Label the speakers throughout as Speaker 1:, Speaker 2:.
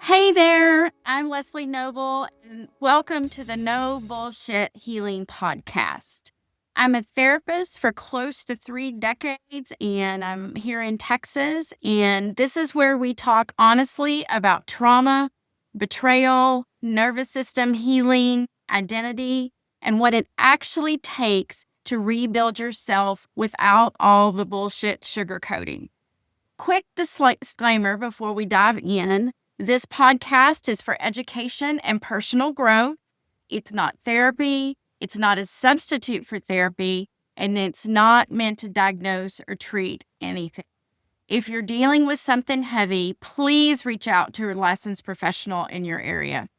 Speaker 1: Hey there, I'm Leslie Noble, and welcome to the No Bullshit Healing Podcast. I'm a therapist for close to 3 decades, and I'm here in Texas. And this is where we talk honestly about trauma, betrayal, nervous system healing, identity, and what it actually takes to rebuild yourself without all the bullshit sugarcoating. Quick disclaimer before we dive in. This podcast is for education and personal growth. It's not therapy. It's not a substitute for therapy, and it's not meant to diagnose or treat anything. If you're dealing with something heavy, please reach out to a licensed professional in your area.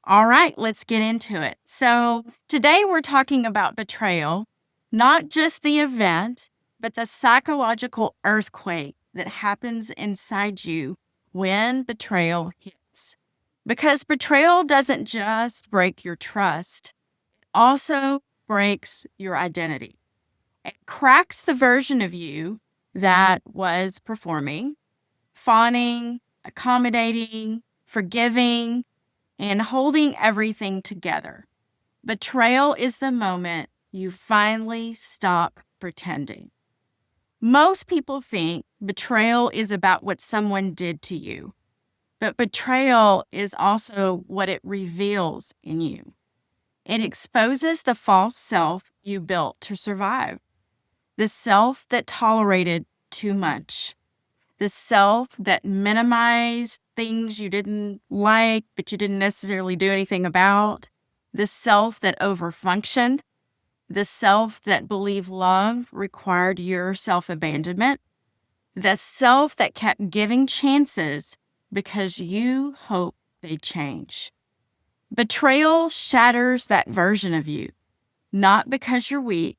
Speaker 1: All right, let's get into it. So today we're talking about betrayal, not just the event, but the psychological earthquake that happens inside you when betrayal hits. Because betrayal doesn't just break your trust, it also breaks your identity. It cracks the version of you that was performing, fawning, accommodating, forgiving, and holding everything together. Betrayal is the moment you finally stop pretending. Most people think betrayal is about what someone did to you, but betrayal is also what it reveals in you. It exposes the false self you built to survive, the self that tolerated too much, the self that minimized things you didn't like, but you didn't necessarily do anything about, the self that overfunctioned, the self that believed love required your self-abandonment, the self that kept giving chances because you hoped they'd change. Betrayal shatters that version of you, not because you're weak,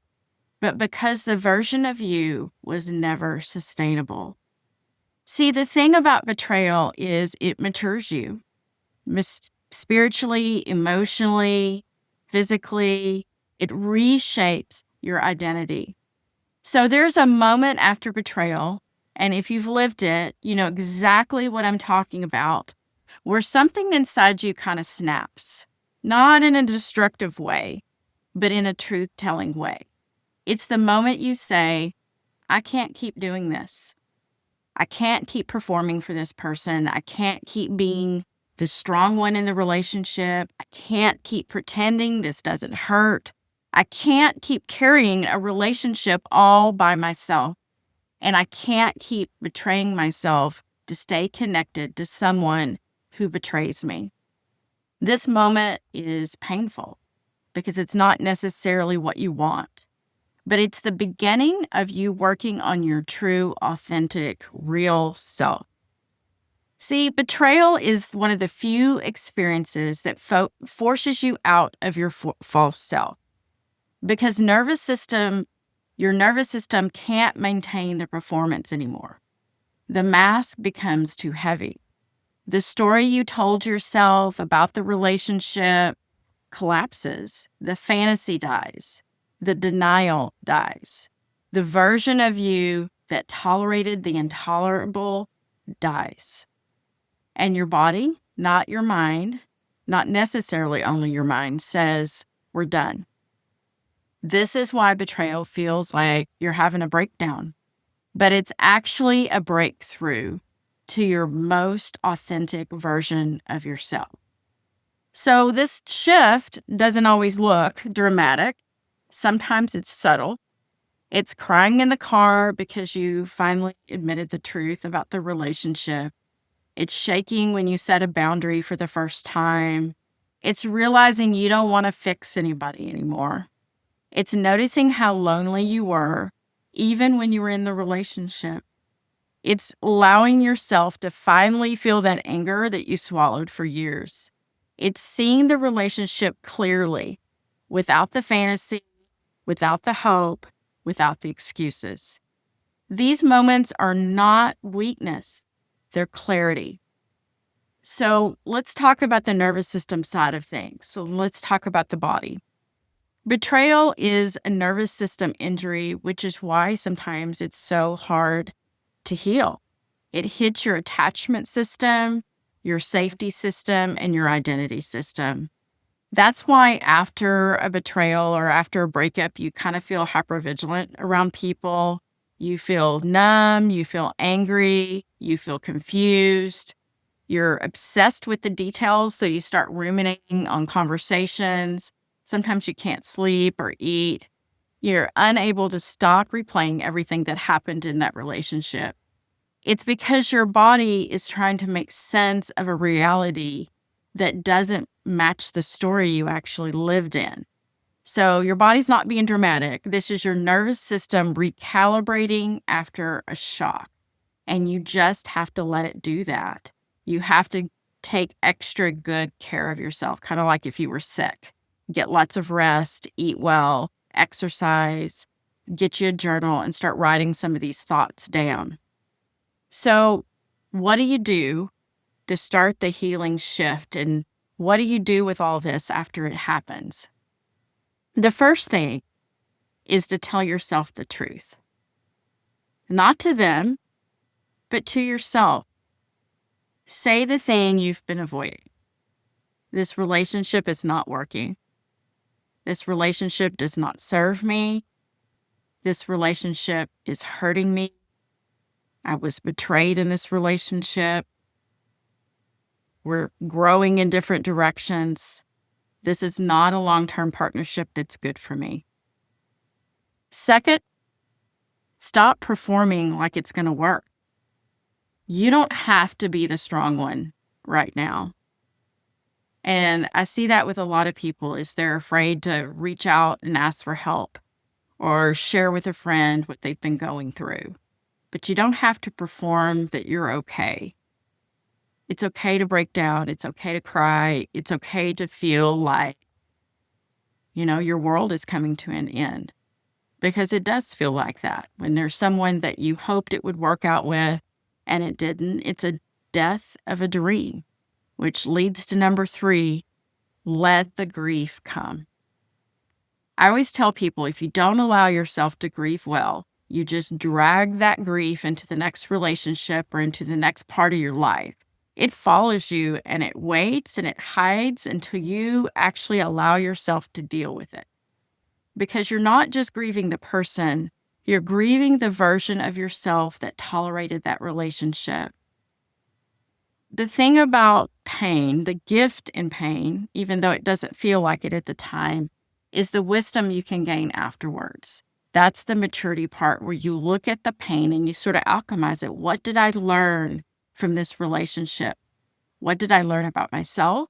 Speaker 1: but because the version of you was never sustainable. See, the thing about betrayal is it matures you spiritually, emotionally, physically. It reshapes your identity. So there's a moment after betrayal, and if you've lived it, you know exactly what I'm talking about, where something inside you kind of snaps, not in a destructive way, but in a truth-telling way. It's the moment you say, I can't keep doing this. I can't keep performing for this person. I can't keep being the strong one in the relationship. I can't keep pretending this doesn't hurt. I can't keep carrying a relationship all by myself. And I can't keep betraying myself to stay connected to someone who betrays me. This moment is painful because it's not necessarily what you want, but it's the beginning of you working on your true, authentic, real self. See, betrayal is one of the few experiences that forces you out of your false self because your nervous system can't maintain the performance anymore. The mask becomes too heavy. The story you told yourself about the relationship collapses. The fantasy dies. The denial dies. The version of you that tolerated the intolerable dies. And your body, not your mind, not necessarily only your mind, says, we're done. This is why betrayal feels like you're having a breakdown, but it's actually a breakthrough to your most authentic version of yourself. So this shift doesn't always look dramatic. Sometimes it's subtle. It's crying in the car because you finally admitted the truth about the relationship. It's shaking when you set a boundary for the first time. It's realizing you don't want to fix anybody anymore. It's noticing how lonely you were, even when you were in the relationship. It's allowing yourself to finally feel that anger that you swallowed for years. It's seeing the relationship clearly, without the fantasy, without the hope, without the excuses. These moments are not weakness, they're clarity. So let's talk about the nervous system side of things. So let's talk about the body. Betrayal is a nervous system injury, which is why sometimes it's so hard to heal. It hits your attachment system, your safety system, and your identity system. That's why after a betrayal or after a breakup, you kind of feel hypervigilant around people. You feel numb, you feel angry, you feel confused. You're obsessed with the details, so you start ruminating on conversations. Sometimes you can't sleep or eat. You're unable to stop replaying everything that happened in that relationship. It's because your body is trying to make sense of a reality that doesn't match the story you actually lived in. So your body's not being dramatic. This is your nervous system recalibrating after a shock. And you just have to let it do that. You have to take extra good care of yourself, kind of like if you were sick. Get lots of rest, eat well, exercise, get you a journal, and start writing some of these thoughts down. So, what do you do to start the healing shift? And what do you do with all this after it happens? The first thing is to tell yourself the truth. Not to them, but to yourself. Say the thing you've been avoiding. This relationship is not working. This relationship does not serve me. This relationship is hurting me. I was betrayed in this relationship. We're growing in different directions. This is not a long-term partnership that's good for me. Second, stop performing like it's going to work. You don't have to be the strong one right now. And I see that with a lot of people is they're afraid to reach out and ask for help or share with a friend what they've been going through. But you don't have to perform that you're okay. It's okay to break down. It's okay to cry. It's okay to feel like, your world is coming to an end. Because it does feel like that. When there's someone that you hoped it would work out with and it didn't, it's a death of a dream, which leads to number 3, let the grief come. I always tell people if you don't allow yourself to grieve well, you just drag that grief into the next relationship or into the next part of your life. It follows you and it waits and it hides until you actually allow yourself to deal with it. Because you're not just grieving the person, you're grieving the version of yourself that tolerated that relationship. The thing about pain, the gift in pain, even though it doesn't feel like it at the time, is the wisdom you can gain afterwards. That's the maturity part where you look at the pain and you sort of alchemize it. What did I learn from this relationship? What did I learn about myself?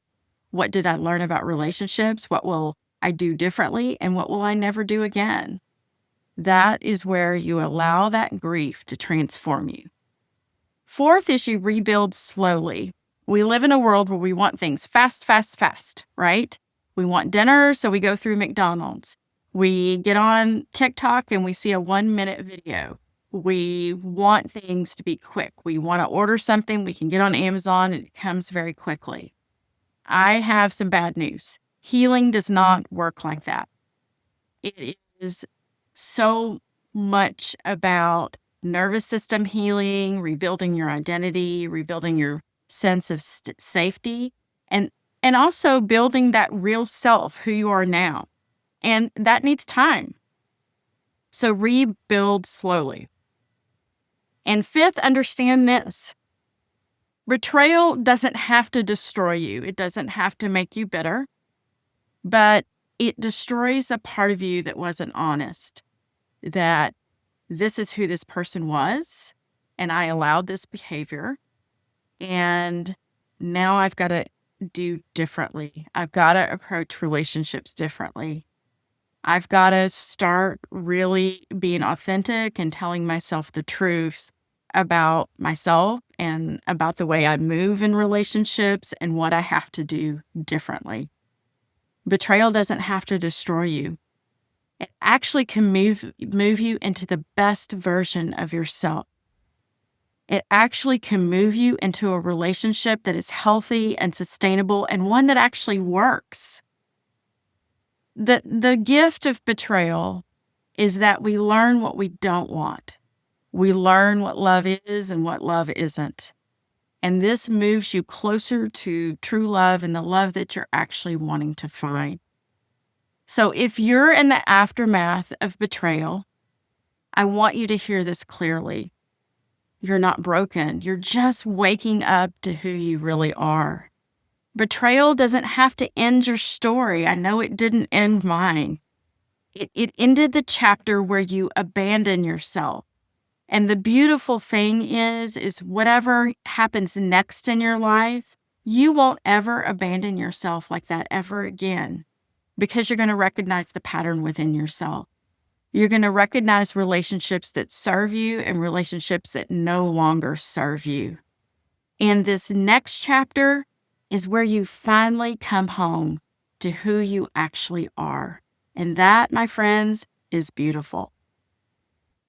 Speaker 1: What did I learn about relationships? What will I do differently? And what will I never do again? That is where you allow that grief to transform you. Fourth is you rebuild slowly. We live in a world where we want things fast, fast, fast, right? We want dinner, so we go through McDonald's. We get on TikTok and we see a 1-minute video. We want things to be quick. We want to order something, we can get on Amazon and it comes very quickly. I have some bad news. Healing does not work like that. It is so much about nervous system healing, rebuilding your identity, rebuilding your sense of safety, and also building that real self, who you are now. And that needs time. So rebuild slowly. And fifth, understand this. Betrayal doesn't have to destroy you. It doesn't have to make you bitter, but it destroys a part of you that wasn't honest, that this is who this person was, and I allowed this behavior, and now I've got to do differently. I've got to approach relationships differently. I've got to start really being authentic and telling myself the truth about myself and about the way I move in relationships and what I have to do differently. Betrayal doesn't have to destroy you. It actually can move you into the best version of yourself. It actually can move you into a relationship that is healthy and sustainable and one that actually works. The gift of betrayal is that we learn what we don't want. We learn what love is and what love isn't. And this moves you closer to true love and the love that you're actually wanting to find. So if you're in the aftermath of betrayal, I want you to hear this clearly. You're not broken. You're just waking up to who you really are. Betrayal doesn't have to end your story. I know it didn't end mine. It ended the chapter where you abandon yourself. And the beautiful thing is whatever happens next in your life, you won't ever abandon yourself like that ever again, because you're going to recognize the pattern within yourself. You're going to recognize relationships that serve you and relationships that no longer serve you. And this next chapter is where you finally come home to who you actually are. And that, my friends, is beautiful.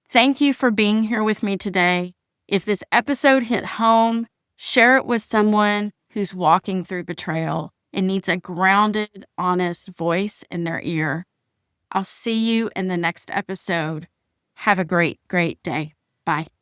Speaker 1: Thank you for being here with me today. If this episode hit home, share it with someone who's walking through betrayal and needs a grounded, honest voice in their ear. I'll see you in the next episode. Have a great, great day. Bye.